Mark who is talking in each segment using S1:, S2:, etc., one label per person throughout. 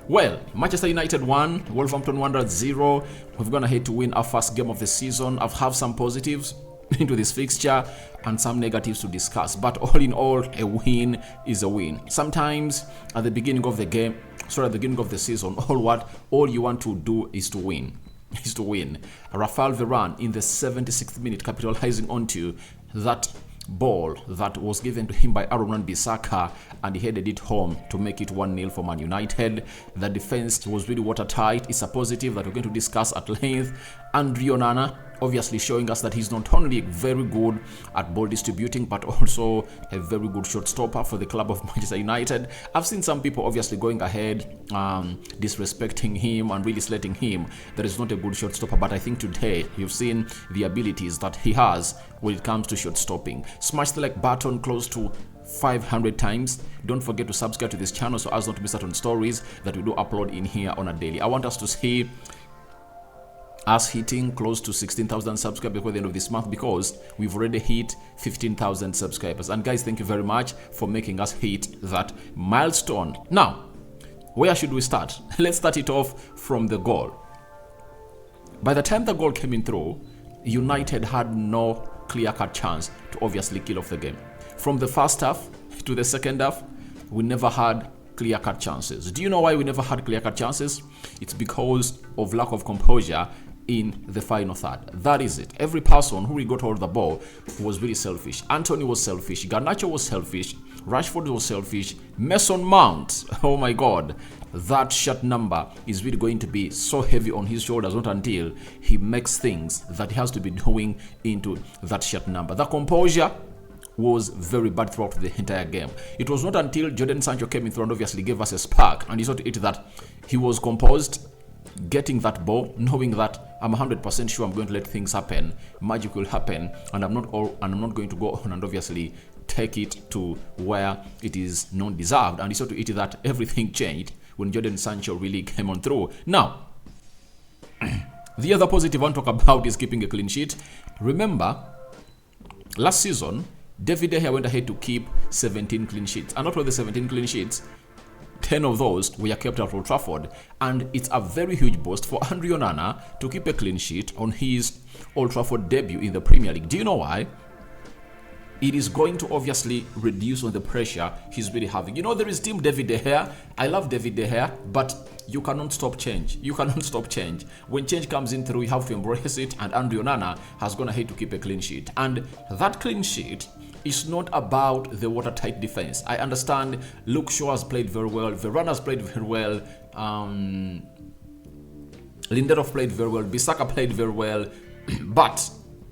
S1: Well, Manchester United 1, Wolverhampton Wanderers 0. We've gone ahead to win our first game of the season. I've have some positives into this fixture and some negatives to discuss. But all in all, a win is a win. Sometimes at the beginning of the game, at the beginning of the season, all you want to do is to win. Rafael Varane in the 76th minute, capitalizing onto that ball that was given to him by Aaron Wan-Bissaka, and he headed it home to make it 1-0 for Man United. The defense was really watertight. It's a positive that we're going to discuss at length. And Onana obviously showing us that he's not only very good at ball distributing, but also a very good shot stopper for the club of Manchester United. I've seen some people obviously going ahead disrespecting him and really slating him that is not a good shot stopper, but I think today you've seen the abilities that he has when it comes to shot stopping. Smash the like button close to 500 times. Don't forget to subscribe to this channel so as not to miss out on stories that we do upload in here on a daily. I want us to see us hitting close to 16,000 subscribers before the end of this month, because we've already hit 15,000 subscribers. And guys, thank you very much for making us hit that milestone. Now, where should we start? Let's start it off from the goal. By the time the goal came in through, United had no clear-cut chance to obviously kill off the game. From the first half to the second half, we never had clear-cut chances. Do you know why we never had clear-cut chances? It's because of lack of composure in the final third. That is it. Every person who got hold of the ball was really selfish. Anthony was selfish. Garnacho was selfish. Rashford was selfish. Mason Mount, oh my God, that shot number is really going to be so heavy on his shoulders, not until he makes things that he has to be doing into that shot number. The composure was very bad throughout the entire game. It was not until Jadon Sancho came in through and obviously gave us a spark, and he saw to it that he was composed, getting that ball, knowing that I'm 100% sure I'm going to let things happen, magic will happen, and I'm not going to go on and obviously take it to where it is not deserved. And he saw to it that everything changed when Jadon Sancho really came on through. Now, the other positive I want to talk about is keeping a clean sheet. Remember, last season, David De Gea went ahead to keep 17 clean sheets. And out of the 17 clean sheets, 10 of those were kept at Old Trafford. And it's a very huge boast for Onana to keep a clean sheet on his Old Trafford debut in the Premier League. Do you know why? It is going to obviously reduce on the pressure he's really having. You know, there is Team David De Gea. I love David De Gea, but you cannot stop change. You cannot stop change. When change comes in through, you have to embrace it. And Onana has gone ahead to keep a clean sheet. And that clean sheet is not about the watertight defense. I understand Luke Shaw has played very well. Varane has played very well. Lindelof played very well. Bissaka played very well. But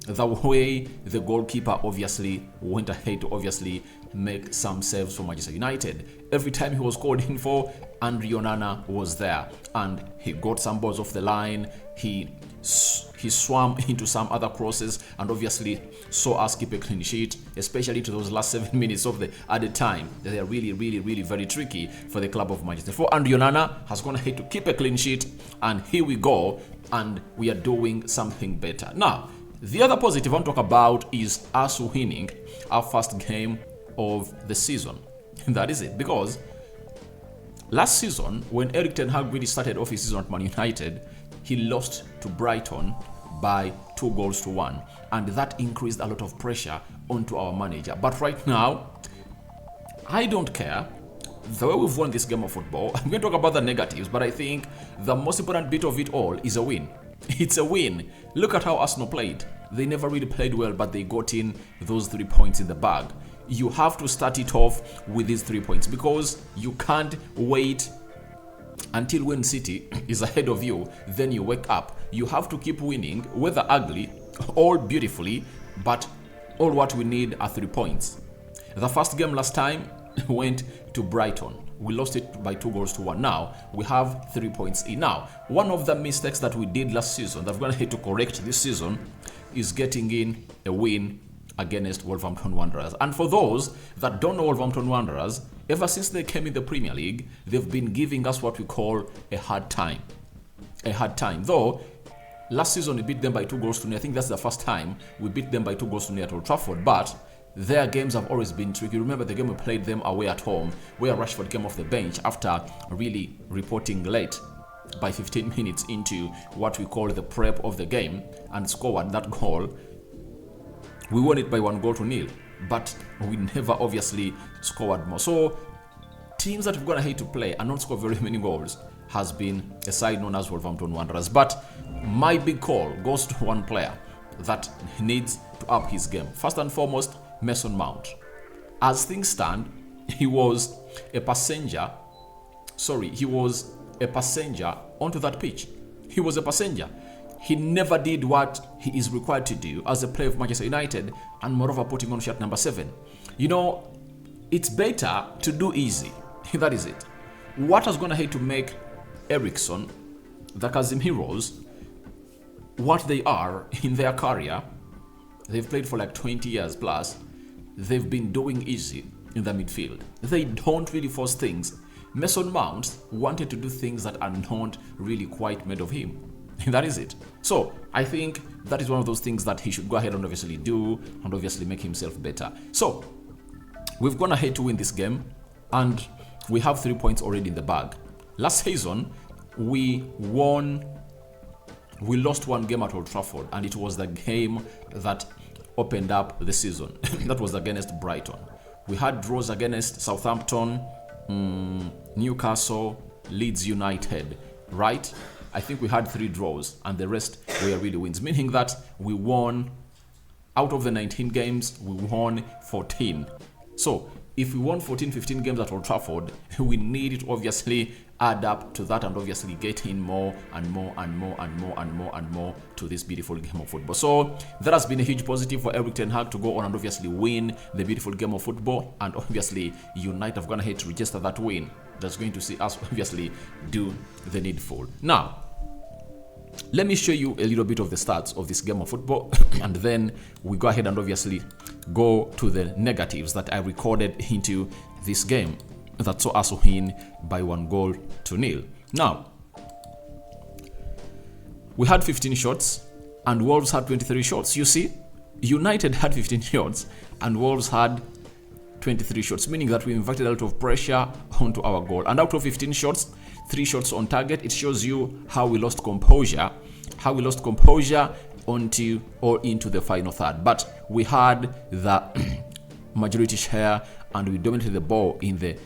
S1: the way the goalkeeper obviously went ahead to obviously make some saves for Manchester United. Every time he was called in for, Onana was there, and he got some balls off the line. He swam into some other crosses and obviously saw us keep a clean sheet, especially to those last 7 minutes of the added time. They are really very tricky for the club of Manchester. For Onana has gone ahead to keep a clean sheet, and here we go, and we are doing something better. Now, the other positive I want to talk about is us winning our first game of the season. That is it, because last season, when Erik ten Hag really started off his season at Man United, he lost to Brighton by 2-1, and that increased a lot of pressure onto our manager. But right now, I don't care. The way we've won this game of football, I'm going to talk about the negatives, but I think the most important bit of it all is a win. It's a win. Look at how Arsenal played. They never really played well, but they got in those 3 points in the bag. You have to start it off with these 3 points, because you can't wait until when City is ahead of you, then you wake up. You have to keep winning, whether ugly or beautifully, but all what we need are 3 points. The first game last time went to Brighton. We lost it by 2-1. Now we have 3 points in. Now, one of the mistakes that we did last season that we're going to have to correct this season is getting in a win against Wolverhampton Wanderers. And for those that don't know Wolverhampton Wanderers, ever since they came in the Premier League, they've been giving us what we call a hard time. A hard time. Though, last season we beat them by 2-0. I think that's the first time we beat them by 2-0 at Old Trafford. But their games have always been tricky. Remember the game we played them away at home, where Rashford came off the bench after really reporting late by 15 minutes into what we call the prep of the game and scored that goal. We won it by 1-0, but we never obviously scored more. So teams that we're going to hate to play and not score very many goals has been a side known as Wolverhampton Wanderers. But my big call goes to one player that needs to up his game. First and foremost, Mason Mount. As things stand, he was a passenger onto that pitch. He was a passenger. He never did what he is required to do as a player of Manchester United, and moreover putting on shirt number 7. You know, it's better to do easy. That is it. What is going to hate to make Ericsson, the Casemiros, what they are in their career? They've played for like 20 years plus. They've been doing easy in the midfield. They don't really force things. Mason Mount wanted to do things that are not really quite made of him. That is it. So I think that is one of those things that he should go ahead and obviously do and obviously make himself better. So we've gone ahead to win this game and we have 3 points already in the bag. Last season, we lost one game at Old Trafford, and it was the game that opened up the season. That was against Brighton. We had draws against Southampton, Newcastle, Leeds United, right? I think we had 3 draws and the rest were really wins, meaning that we won out of the 19 games, we won 14. So if we won 14-15 games at Old Trafford, we need to obviously add up to that and obviously get in more and more to this beautiful game of football. So that has been a huge positive for Erik ten Hag to go on and obviously win the beautiful game of football, and obviously United have gone ahead to register that win. That's going to see us obviously do the needful. Now, let me show you a little bit of the stats of this game of football and then we go ahead and obviously go to the negatives that I recorded into this game that saw us win by 1-0. Now, we had 15 shots and Wolves had 23 shots. You see, United had 15 shots and Wolves had 23 shots, meaning that we invited a lot of pressure onto our goal. And out of 15 shots, 3 shots on target. It shows you how we lost composure, onto or into the final third. But we had the majority share and we dominated the ball in the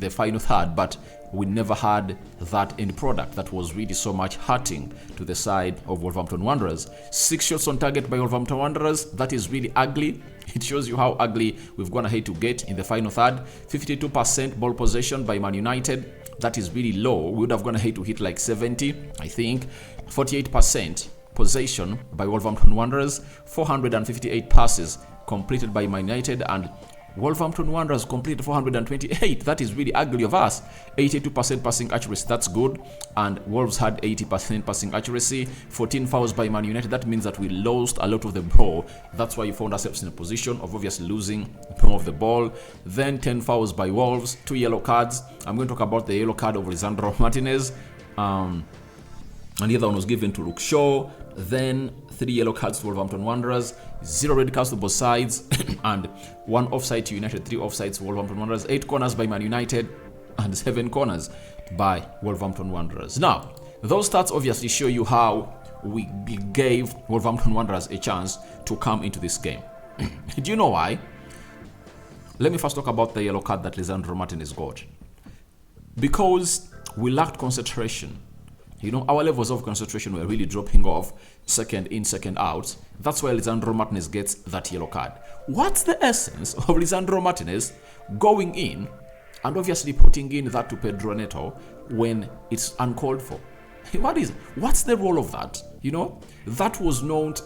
S1: final third, but we never had that end product that was really so much hurting to the side of Wolverhampton Wanderers. 6 shots on target by Wolverhampton Wanderers. That is really ugly. It shows you how ugly we've gone ahead to get in the final third. 52% ball possession by Man United. That is really low. We would have gone ahead to hit like 70, I think. 48% possession by Wolverhampton Wanderers. 458 passes completed by Man United, and Wolverhampton Wanderers completed 428. That is really ugly of us. 82% passing accuracy. That's good. And Wolves had 80% passing accuracy. 14 fouls by Man United. That means that we lost a lot of the ball. That's why you found ourselves in a position of obviously losing some of the ball. Then 10 fouls by Wolves. 2 yellow cards. I'm going to talk about the yellow card of Lisandro Martinez. And the other one was given to Luke Shaw. Then 3 yellow cards to Wolverhampton Wanderers, 0 red cards to both sides, and 1 offside to United, 3 offsides to Wolverhampton Wanderers, 8 corners by Man United, and 7 corners by Wolverhampton Wanderers. Now, those stats obviously show you how we gave Wolverhampton Wanderers a chance to come into this game. Do you know why? Let me first talk about the yellow card that Lisandro Martinez got. Because we lacked concentration. You know, our levels of concentration were really dropping off, second in, second out. That's why Lisandro Martinez gets that yellow card. What's the essence of Lisandro Martinez going in and obviously putting in that to Pedro Neto when it's uncalled for? What's the role of that? You know, that was not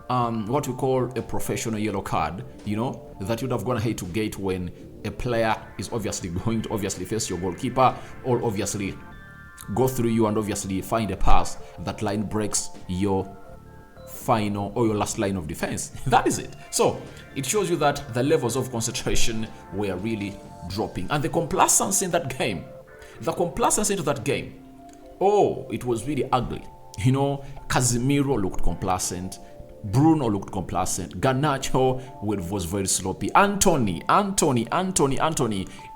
S1: what we call a professional yellow card, you know, that you'd have gone ahead to get when a player is obviously going to obviously face your goalkeeper or obviously go through you and obviously find a pass that line breaks your final or your last line of defense. That is it. So it shows you that the levels of concentration were really dropping, and the complacency in that game, oh, it was really ugly. You know, Casemiro looked complacent, Bruno looked complacent. Garnacho was very sloppy. Anthony.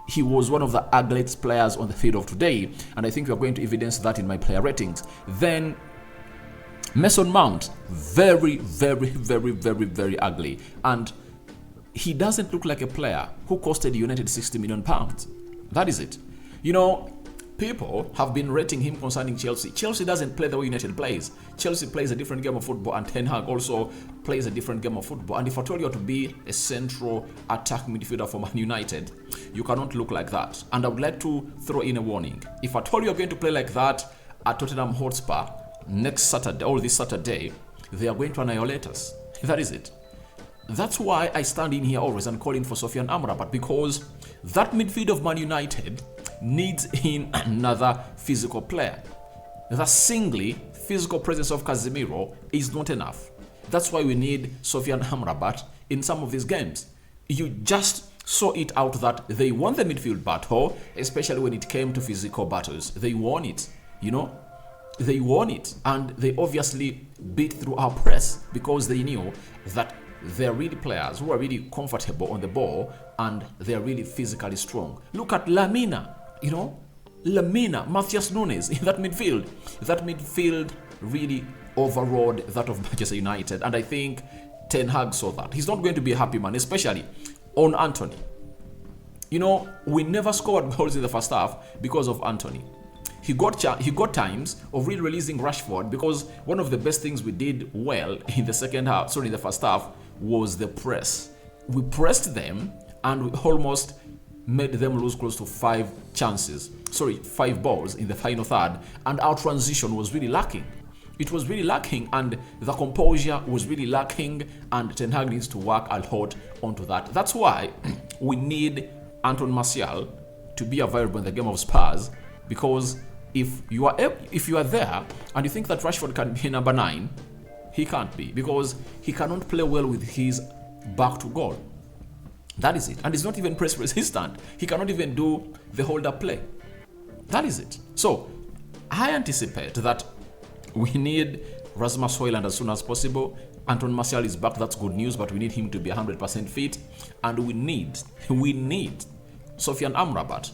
S1: He was one of the ugliest players on the field of today, and I think we are going to evidence that in my player ratings. Then Mason Mount, very ugly, and he doesn't look like a player who costed United £60 million. That is it. You know, people have been rating him concerning Chelsea. Chelsea doesn't play the way United plays. Chelsea plays a different game of football, and Ten Hag also plays a different game of football. And if I told you to be a central attack midfielder for Man United, you cannot look like that. And I would like to throw in a warning. If I told you you're going to play like that at Tottenham Hotspur next Saturday, or this Saturday, they are going to annihilate us. That is it. That's why I stand in here always and call in for Sofyan Amrabat, because that midfield of Man United needs in another physical player. The singly physical presence of Casemiro is not enough. That's why we need Sofyan Amrabat in some of these games. You just saw it out that they won the midfield battle, especially when it came to physical battles. They won it, you know. They won it, and they obviously beat through our press because they knew that they're really players who are really comfortable on the ball and they're really physically strong. Look at Lamina, you know, Matthias Nunes in that midfield. That midfield really overrode that of Manchester United, and I think Ten Hag saw that. He's not going to be a happy man, especially on Anthony. You know, we never scored goals in the first half because of Anthony. He got times of really releasing Rashford, because one of the best things we did well in the in the first half was the press. We pressed them and we almost made them lose close to 5 balls in the final third, and our transition was really lacking. It was really lacking, and the composure was really lacking, and Ten Hag needs to work a lot onto that. That's why we need Anton Martial to be available in the game of Spurs, because if you are there and you think that Rashford can be number 9, he can't be, because he cannot play well with his back to goal. That is it. And he's not even press resistant. He cannot even do the hold-up play. That is it. So I anticipate that we need Rasmus Højlund as soon as possible. Anton Martial is back. That's good news, but we need him to be 100% fit. And we need Sofyan Amrabat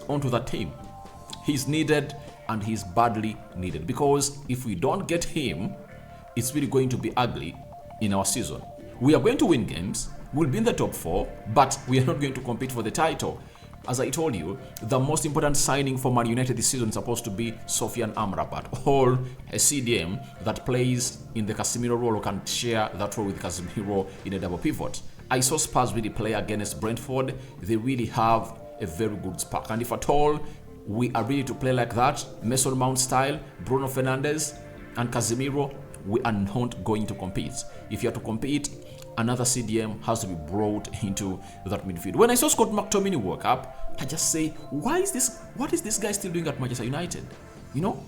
S1: onto that team. He's needed, and he's badly needed, because if we don't get him, it's really going to be ugly in our season. We are going to win games, we'll be in the top 4, but we are not going to compete for the title. As I told you, the most important signing for Man United this season is supposed to be Sofyan Amrabat, or a CDM that plays in the Casemiro role or can share that role with Casemiro in a double pivot. I saw Spurs really play against Brentford. They really have a very good spark, and if at all we are ready to play like that, Mason Mount style, Bruno Fernandes and Casemiro, we are not going to compete. If you are to compete, another CDM has to be brought into that midfield. When I saw Scott McTominay work up, I just say, what is this guy still doing at Manchester United? You know,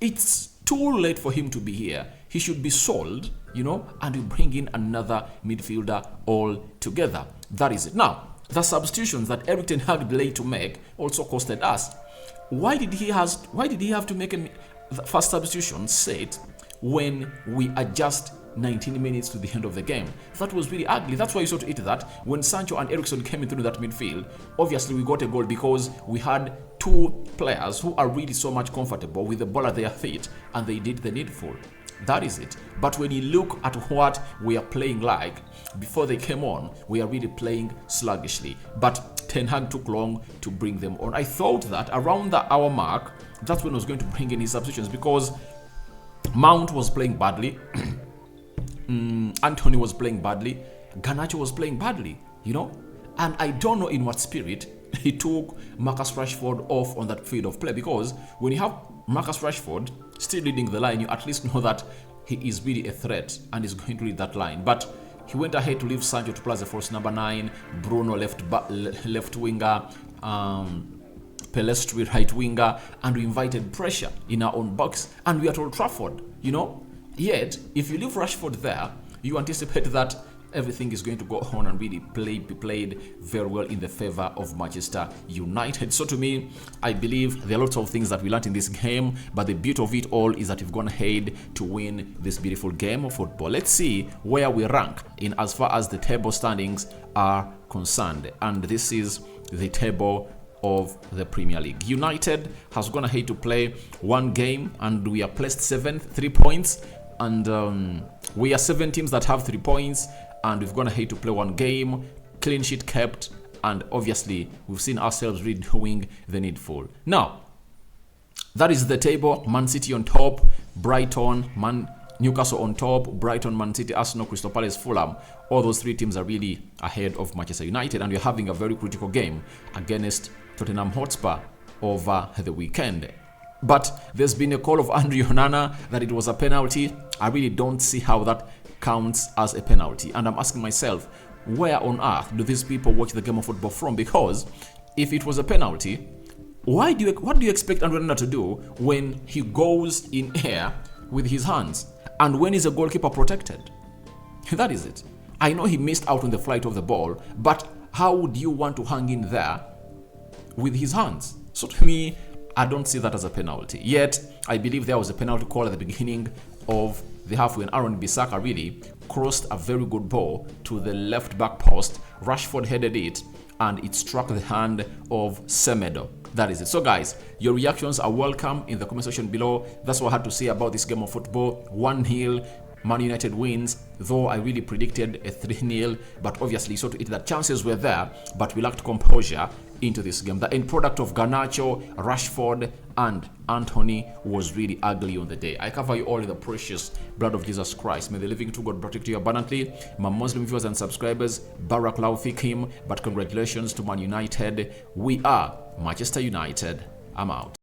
S1: it's too late for him to be here. He should be sold, you know, and we bring in another midfielder altogether. That is it. Now, the substitutions that Erik Ten Hag delayed to make also costed us. Why did he have to make the first substitution set when we are just 19 minutes to the end of the game? That was really ugly. That's why you saw to it that when Sancho and Eriksen came into that midfield, obviously we got a goal because we had 2 players who are really so much comfortable with the ball at their feet, and they did the needful. That is it. But when you look at what we are playing like before they came on, we are really playing sluggishly. But Ten Hag took long to bring them on. I thought that around the hour mark, that's when I was going to bring in his substitutions, because Mount was playing badly, Anthony was playing badly, Garnacho was playing badly, you know, and I don't know in what spirit he took Marcus Rashford off on that field of play, because when you have Marcus Rashford still leading the line, you at least know that he is really a threat and is going to lead that line. But he went ahead to leave Sancho to play as a false number 9, Bruno left winger, Pelestri right winger, and we invited pressure in our own box, and we are at Old Trafford, you know. Yet, if you leave Rashford there, you anticipate that everything is going to go on and really be played very well in the favor of Manchester United. So to me, I believe there are lots of things that we learned in this game, but the beauty of it all is that we've gone ahead to win this beautiful game of football. Let's see where we rank in as far as the table standings are concerned. And this is the table of the Premier League. United has gone ahead to play one game and we are placed 7th, 3 points. And we are 7 teams that have 3 points, and we've gone ahead to play one game, clean sheet kept, and obviously we've seen ourselves really doing the needful. Now, that is the table. Man City on top, Brighton, Newcastle on top, Brighton, Man City, Arsenal, Crystal Palace, Fulham. All those 3 teams are really ahead of Manchester United, and we're having a very critical game against Tottenham Hotspur over the weekend. But there's been a call of Onana that it was a penalty. I really don't see how that counts as a penalty. And I'm asking myself, where on earth do these people watch the game of football from? Because if it was a penalty, what do you expect Onana to do when he goes in air with his hands? And when is a goalkeeper protected? That is it. I know he missed out on the flight of the ball, but how would you want to hang in there with his hands? So to me, I don't see that as a penalty. Yet, I believe there was a penalty call at the beginning of the half when Aaron Bissaka really crossed a very good ball to the left back post. Rashford headed it and it struck the hand of Semedo. That is it. So guys, your reactions are welcome in the comment section below. That's what I had to say about this game of football. 1-0. Man United wins, though I really predicted a 3-0, but obviously so to it that chances were there, but we lacked composure into this game. The end product of Garnacho, Rashford, and Anthony was really ugly on the day. I cover you all in the precious blood of Jesus Christ. May the living true God protect you abundantly. My Muslim viewers and subscribers, Barak Lau Fikim, but congratulations to Man United. We are Manchester United. I'm out.